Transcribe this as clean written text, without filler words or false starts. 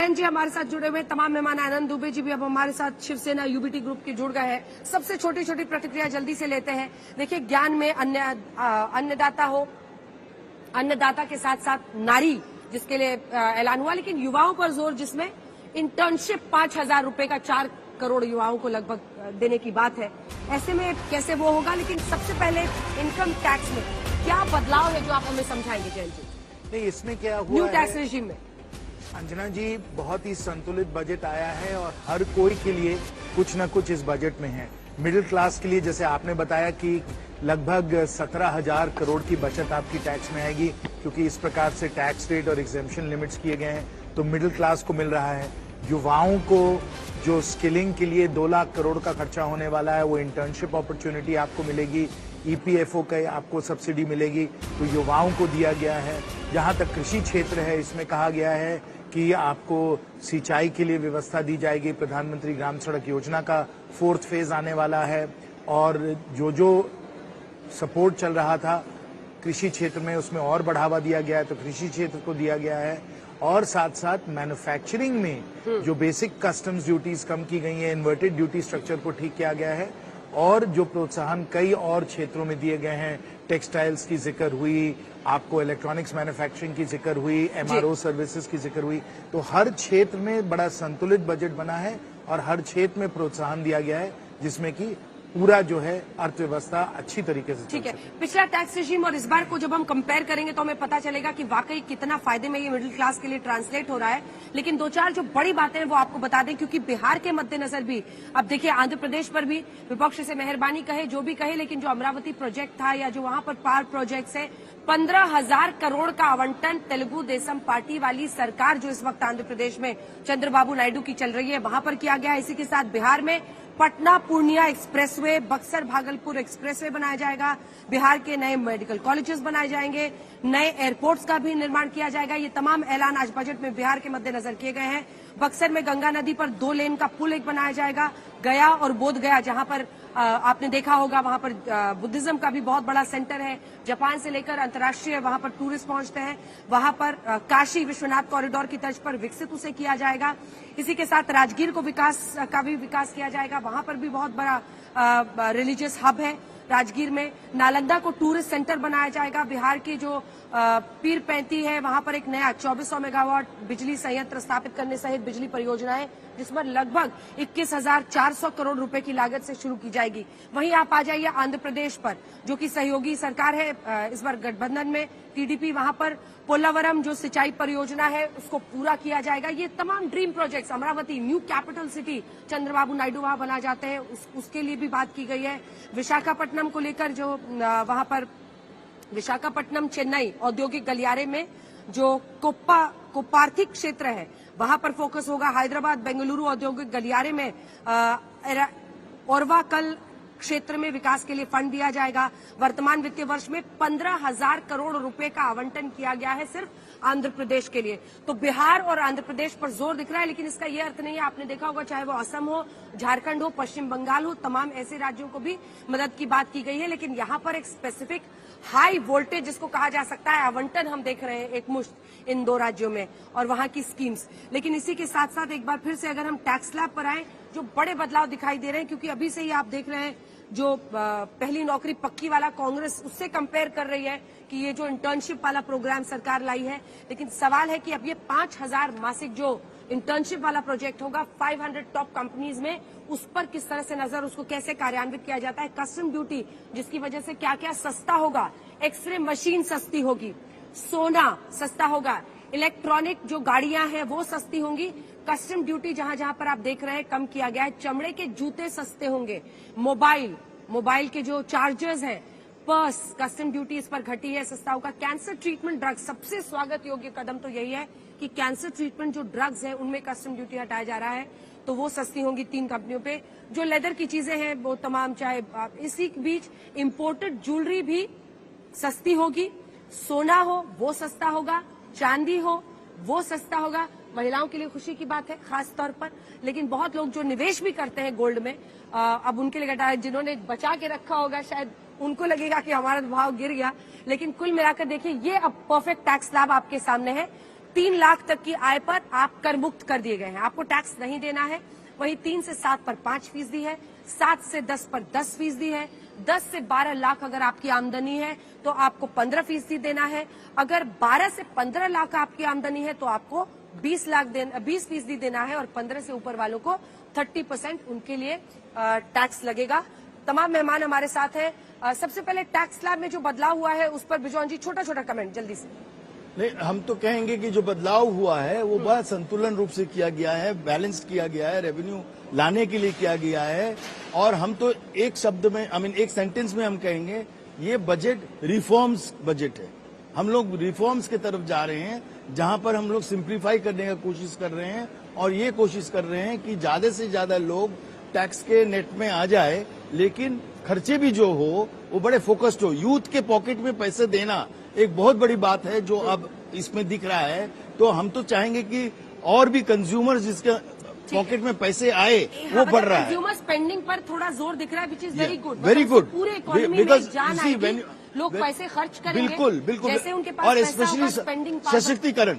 जैन जी हमारे साथ जुड़े हुए, तमाम मेहमान आनंद दुबे जी भी अब हमारे साथ शिवसेना यूबीटी ग्रुप के जुड़ गए हैं। सबसे छोटी छोटी प्रतिक्रिया जल्दी से लेते हैं। देखिए, ज्ञान में अन्नदाता हो, अन्नदाता के साथ साथ नारी जिसके लिए ऐलान हुआ, लेकिन युवाओं पर जोर, जिसमें इंटर्नशिप 5,000 रुपए का 4 करोड़ युवाओं को लगभग देने की बात है। ऐसे में कैसे वो होगा, लेकिन सबसे पहले इनकम टैक्स में क्या बदलाव है जो आप हमें समझाएंगे जैन जी? नहीं, इसमें क्या हुआ न्यू टैक्स रेजिम में अंजना जी, बहुत ही संतुलित बजट आया है और हर कोई के लिए कुछ न कुछ इस बजट में है। मिडिल क्लास के लिए जैसे आपने बताया कि लगभग 17,000 करोड़ की बचत आपकी टैक्स में आएगी, क्योंकि इस प्रकार से टैक्स रेट और एग्जेम्पशन लिमिट्स किए गए हैं, तो मिडिल क्लास को मिल रहा है। युवाओं को जो स्किलिंग के लिए 2 लाख करोड़ का खर्चा होने वाला है, वो इंटर्नशिप अपॉर्चुनिटी आपको मिलेगी, ईपीएफओ का आपको सब्सिडी मिलेगी, तो युवाओं को दिया गया है। जहां तक कृषि क्षेत्र है, इसमें कहा गया है कि आपको सिंचाई के लिए व्यवस्था दी जाएगी। प्रधानमंत्री ग्राम सड़क योजना का 4th फेज आने वाला है और जो सपोर्ट चल रहा था कृषि क्षेत्र में, उसमें और बढ़ावा दिया गया है, तो कृषि क्षेत्र को दिया गया है। और साथ साथ मैन्युफैक्चरिंग में जो बेसिक कस्टम्स ड्यूटीज कम की गई है, इन्वर्टेड ड्यूटी स्ट्रक्चर को ठीक किया गया है और जो प्रोत्साहन कई और क्षेत्रों में दिए गए हैं, टेक्सटाइल्स की जिक्र हुई, आपको इलेक्ट्रॉनिक्स मैन्युफैक्चरिंग की जिक्र हुई, एमआरओ सर्विसेज की जिक्र हुई, तो हर क्षेत्र में बड़ा संतुलित बजट बना है और हर क्षेत्र में प्रोत्साहन दिया गया है, जिसमें कि पूरा जो है अर्थव्यवस्था अच्छी तरीके से ठीक है। पिछला टैक्स रेजिम और इस बार को जब हम कंपेयर करेंगे तो हमें पता चलेगा कि वाकई कितना फायदे में ये मिडिल क्लास के लिए ट्रांसलेट हो रहा है। लेकिन 2-4 जो बड़ी बातें हैं वो आपको बता दें, क्योंकि बिहार के मद्देनजर भी अब देखिए, आंध्र प्रदेश पर भी विपक्ष से मेहरबानी कहे जो भी कहे, लेकिन जो अमरावती प्रोजेक्ट था या जो वहां पर पावर प्रोजेक्ट है, 15,000 करोड़ का आवंटन तेलुगु देशम पार्टी वाली सरकार जो इस वक्त आंध्र प्रदेश में चंद्रबाबू नायडू की चल रही है, वहां पर किया गया है। इसी के साथ बिहार में पटना पूर्णिया एक्सप्रेसवे, बक्सर भागलपुर एक्सप्रेसवे बनाया जाएगा, बिहार के नए मेडिकल कॉलेजेस बनाए जाएंगे, नए एयरपोर्ट्स का भी निर्माण किया जाएगा। ये तमाम ऐलान आज बजट में बिहार के मद्देनजर किए गए हैं। बक्सर में गंगा नदी पर 2 लेन का पुल एक बनाया जाएगा। गया और बोध गया, जहां पर आपने देखा होगा, वहां पर बुद्धिज्म का भी बहुत बड़ा सेंटर है। जापान से लेकर अंतर्राष्ट्रीय वहां पर टूरिस्ट पहुंचते हैं। वहां पर काशी विश्वनाथ कॉरिडोर की तर्ज पर विकसित उसे किया जाएगा। इसी के साथ राजगीर को का भी विकास किया जाएगा। वहां पर भी बहुत बड़ा रिलीजियस हब है राजगीर में। नालंदा को टूरिस्ट सेंटर बनाया जाएगा। बिहार की जो पीर पैंती है, वहां पर एक नया 2400 मेगावाट बिजली संयंत्र स्थापित करने सहित बिजली परियोजनाएं, जिस पर लगभग 21,400 करोड़ रुपए की लागत से शुरू की जाएगी। वहीं आप आ जाइए आंध्र प्रदेश पर, जो कि सहयोगी सरकार है इस बार गठबंधन में, टीडीपी। वहां पर पोलावरम जो सिंचाई परियोजना है उसको पूरा किया जाएगा। ये तमाम dream projects, Amravati new capital city Chandrababu Naidu वहां बना जाते हैं, उसके लिए भी बात की गई है। विशाखापट्टनम को लेकर जो वहां पर विशाखापट्टनम चेन्नई औद्योगिक गलियारे में जो कोप्पार्थिक क्षेत्र है, वहां पर फोकस होगा। हैदराबाद बेंगलुरु औद्योगिक गलियारे में ओरवाकल क्षेत्र में विकास के लिए फंड दिया जाएगा। वर्तमान वित्तीय वर्ष में 15,000 करोड़ रुपए का आवंटन किया गया है सिर्फ आंध्र प्रदेश के लिए। तो बिहार और आंध्र प्रदेश पर जोर दिख रहा है, लेकिन इसका यह अर्थ नहीं है, आपने देखा होगा, चाहे वो असम हो, झारखंड हो, पश्चिम बंगाल हो, तमाम ऐसे राज्यों को भी मदद की बात की गई है। लेकिन यहाँ पर एक स्पेसिफिक हाई वोल्टेज जिसको कहा जा सकता है आवंटन हम देख रहे हैं एक मुश्त इन 2 राज्यों में और वहां की स्कीम्स। लेकिन इसी के साथ साथ एक बार फिर से अगर हम टैक्स स्लैब पर आए, जो बड़े बदलाव दिखाई दे रहे हैं, क्योंकि अभी से ही आप देख रहे हैं जो पहली नौकरी पक्की वाला कांग्रेस उससे कंपेयर कर रही है कि ये जो इंटर्नशिप वाला प्रोग्राम सरकार लाई है। लेकिन सवाल है कि अब ये 5,000 मासिक जो इंटर्नशिप वाला प्रोजेक्ट होगा 500 टॉप कंपनीज में, उस पर किस तरह से नजर, उसको कैसे कार्यान्वित किया जाता है। कस्टम ड्यूटी जिसकी वजह से क्या क्या सस्ता होगा, एक्सरे मशीन सस्ती होगी, सोना सस्ता होगा, इलेक्ट्रॉनिक जो गाड़ियां हैं वो सस्ती होंगी। कस्टम ड्यूटी जहां जहां पर आप देख रहे हैं कम किया गया है। चमड़े के जूते सस्ते होंगे। मोबाइल के जो चार्जर्स हैं, पर्स, कस्टम ड्यूटी इस पर घटी है, सस्ता होगा। कैंसर ट्रीटमेंट ड्रग्स, सबसे स्वागत योग्य कदम तो यही है कि कैंसर ट्रीटमेंट जो ड्रग्स है उनमें कस्टम ड्यूटी हटाया जा रहा है, तो वो सस्ती होंगी 3 कंपनियों पे। जो लेदर की चीजें हैं वो तमाम, चाहे इसी बीच इंपोर्टेड ज्वेलरी भी सस्ती होगी। सोना हो वो सस्ता होगा, चांदी हो वो सस्ता होगा। महिलाओं के लिए खुशी की बात है खास तौर पर, लेकिन बहुत लोग जो निवेश भी करते हैं गोल्ड में, अब उनके लिए घटा है। जिन्होंने बचा के रखा होगा शायद उनको लगेगा कि हमारा भाव गिर गया, लेकिन कुल मिलाकर देखिए ये अब परफेक्ट टैक्स स्लैब आपके सामने है। 3 लाख तक की आय पर आप कर मुक्त कर दिए गए हैं, आपको टैक्स नहीं देना है। वहीं 3 से 7 पर 5% है, 7 से 10 पर 10% है, 10 से 12 लाख अगर आपकी आमदनी है तो आपको 15% देना है। अगर 12 से 15 लाख आपकी आमदनी है तो आपको 20% देना है और 15 से ऊपर वालों को 30% उनके लिए टैक्स लगेगा। तमाम मेहमान हमारे साथ हैं। सबसे पहले टैक्स स्लैब में जो बदलाव हुआ है उस पर बिजॉन जी छोटा छोटा कमेंट जल्दी से। नहीं, हम तो कहेंगे कि जो बदलाव हुआ है वो बड़ा संतुलन रूप से किया गया है, बैलेंस किया गया है, रेवेन्यू लाने के लिए किया गया है। और हम तो एक शब्द में एक सेंटेंस में हम कहेंगे ये बजट रिफॉर्म्स बजट है। हम लोग रिफॉर्म्स की तरफ जा रहे हैं जहां पर हम लोग सिंप्लीफाई करने का कोशिश कर रहे हैं और ये कोशिश कर रहे हैं कि ज्यादा से ज्यादा लोग टैक्स के नेट में आ जाए, लेकिन खर्चे भी जो हो वो बड़े फोकस्ड हो। यूथ के पॉकेट में पैसे देना एक बहुत बड़ी बात है जो अब इसमें दिख रहा है। तो हम तो चाहेंगे कि और भी कंज्यूमर्स जिसके पॉकेट में पैसे आए वो बढ़ रहा है। कंज्यूमर स्पेंडिंग पर थोड़ा जोर दिख रहा है, which is very good. Very good. पूरे इकोनॉमी में जान आएगी, लोग पैसे खर्च करेंगे, बिल्कुल बिल्कुल। जैसे उनके पास और पैसा होगा, स्पेशली स्पेंडिंग सशक्तिकरण